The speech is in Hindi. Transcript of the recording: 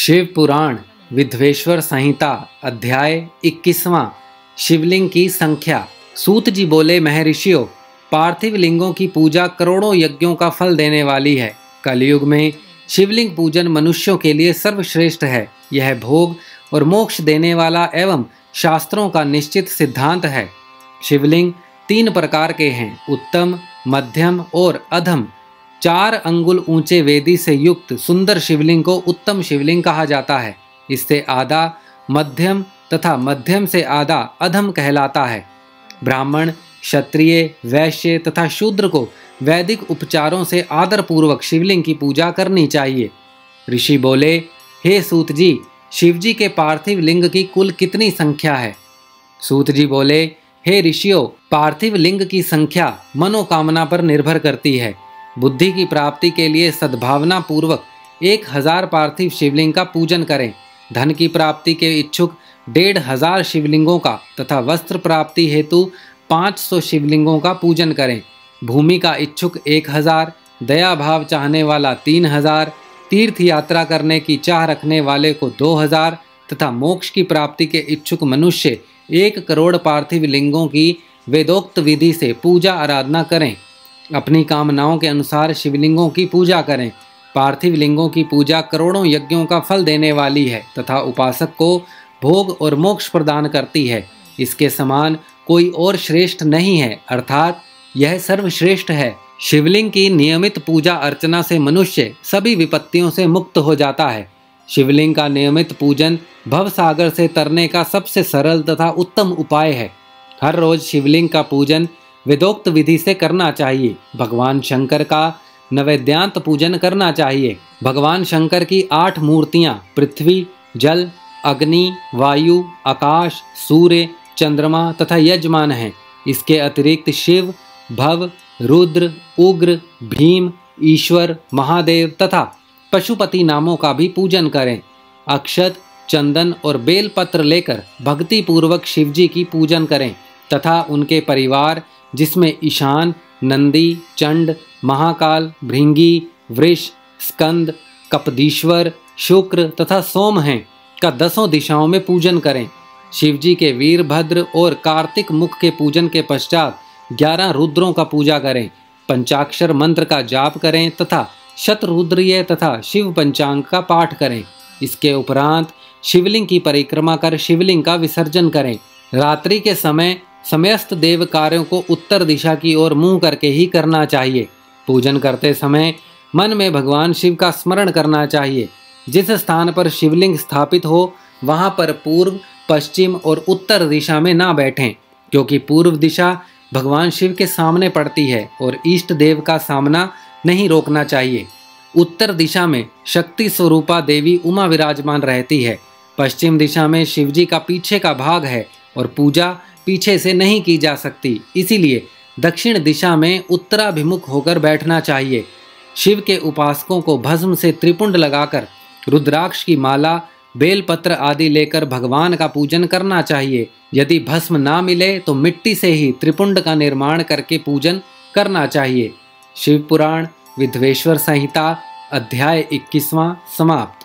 शिव पुराण विधवेश्वर संहिता अध्याय 21वां। शिवलिंग की संख्या। सूत जी बोले, महर्षियों, पार्थिव लिंगों की पूजा करोड़ों यज्ञों का फल देने वाली है। कलयुग में शिवलिंग पूजन मनुष्यों के लिए सर्वश्रेष्ठ है। यह भोग और मोक्ष देने वाला एवं शास्त्रों का निश्चित सिद्धांत है। शिवलिंग 3 प्रकार के हैं, उत्तम, मध्यम और अधम। 4 अंगुल ऊंचे वेदी से युक्त सुंदर शिवलिंग को उत्तम शिवलिंग कहा जाता है। इससे आधा मध्यम तथा मध्यम से आधा अधम कहलाता है। ब्राह्मण, क्षत्रिय, वैश्य तथा शूद्र को वैदिक उपचारों से आदर पूर्वक शिवलिंग की पूजा करनी चाहिए। ऋषि बोले, हे सूत जी, शिवजी के पार्थिव लिंग की कुल कितनी संख्या है? सूत जी बोले, हे ऋषियों, पार्थिव लिंग की संख्या मनोकामना पर निर्भर करती है। बुद्धि की प्राप्ति के लिए सद्भावना पूर्वक 1000 पार्थिव शिवलिंग का पूजन करें। धन की प्राप्ति के इच्छुक 1500 शिवलिंगों का तथा वस्त्र प्राप्ति हेतु 500 शिवलिंगों का पूजन करें। भूमि का इच्छुक 1000, दया भाव चाहने वाला 3000, तीर्थ यात्रा करने की चाह रखने वाले को 2000 तथा मोक्ष की प्राप्ति के इच्छुक मनुष्य 1 करोड़ पार्थिव लिंगों की वेदोक्त विधि से पूजा आराधना करें। अपनी कामनाओं के अनुसार शिवलिंगों की पूजा करें। पार्थिव लिंगों की पूजा करोड़ों यज्ञों का फल देने वाली है तथा उपासक को भोग और मोक्ष प्रदान करती है। इसके समान कोई और श्रेष्ठ नहीं है, अर्थात यह सर्वश्रेष्ठ है। शिवलिंग की नियमित पूजा अर्चना से मनुष्य सभी विपत्तियों से मुक्त हो जाता है। शिवलिंग का नियमित पूजन भवसागर से तरने का सबसे सरल तथा उत्तम उपाय है। हर रोज शिवलिंग का पूजन वेदोक्त विधि से करना चाहिए। भगवान शंकर का नैवेद्यांत पूजन करना चाहिए। भगवान शंकर की 8 मूर्तियां पृथ्वी, जल, अग्नि, वायु, आकाश, सूर्य, चंद्रमा तथा यजमान हैं। इसके अतिरिक्त शिव, भव, रुद्र, उग्र, भीम, ईश्वर, महादेव तथा पशुपति नामों का भी पूजन करें। अक्षत, चंदन और बेलपत्र लेकर भक्ति पूर्वक शिवजी की पूजन करें तथा उनके परिवार, जिसमें ईशान, नंदी, चंड, महाकाल, भृंगी, वृष, स्कंद, कपदीश्वर, शुक्र तथा सोम हैं, का 10 दिशाओं में पूजन करें। शिवजी के वीरभद्र और कार्तिक मुख के पूजन के पश्चात 11 रुद्रों का पूजा करें। पंचाक्षर मंत्र का जाप करें तथा शतरुद्रीय तथा शिव पंचांग का पाठ करें। इसके उपरांत शिवलिंग की परिक्रमा कर शिवलिंग का विसर्जन करें। रात्रि के समय समस्त देव कार्यों को उत्तर दिशा की ओर मुंह करके ही करना चाहिए। पूजन करते समय मन में भगवान शिव का स्मरण करना चाहिए। जिस स्थान पर शिवलिंग स्थापित हो वहां पर पूर्व, पश्चिम और उत्तर दिशा में ना बैठें, क्योंकि पूर्व दिशा भगवान शिव के सामने पड़ती है और इष्ट देव का सामना नहीं रोकना चाहिए। उत्तर दिशा में शक्ति स्वरूपा देवी उमा विराजमान रहती है। पश्चिम दिशा में शिवजी का पीछे का भाग है और पूजा पीछे से नहीं की जा सकती, इसीलिए दक्षिण दिशा में उत्तराभिमुख होकर बैठना चाहिए। शिव के उपासकों को भस्म से त्रिपुंड लगाकर रुद्राक्ष की माला, बेलपत्र आदि लेकर भगवान का पूजन करना चाहिए। यदि भस्म ना मिले तो मिट्टी से ही त्रिपुंड का निर्माण करके पूजन करना चाहिए। शिव पुराण विधवेश्वर संहिता अध्याय 21वां समाप्त।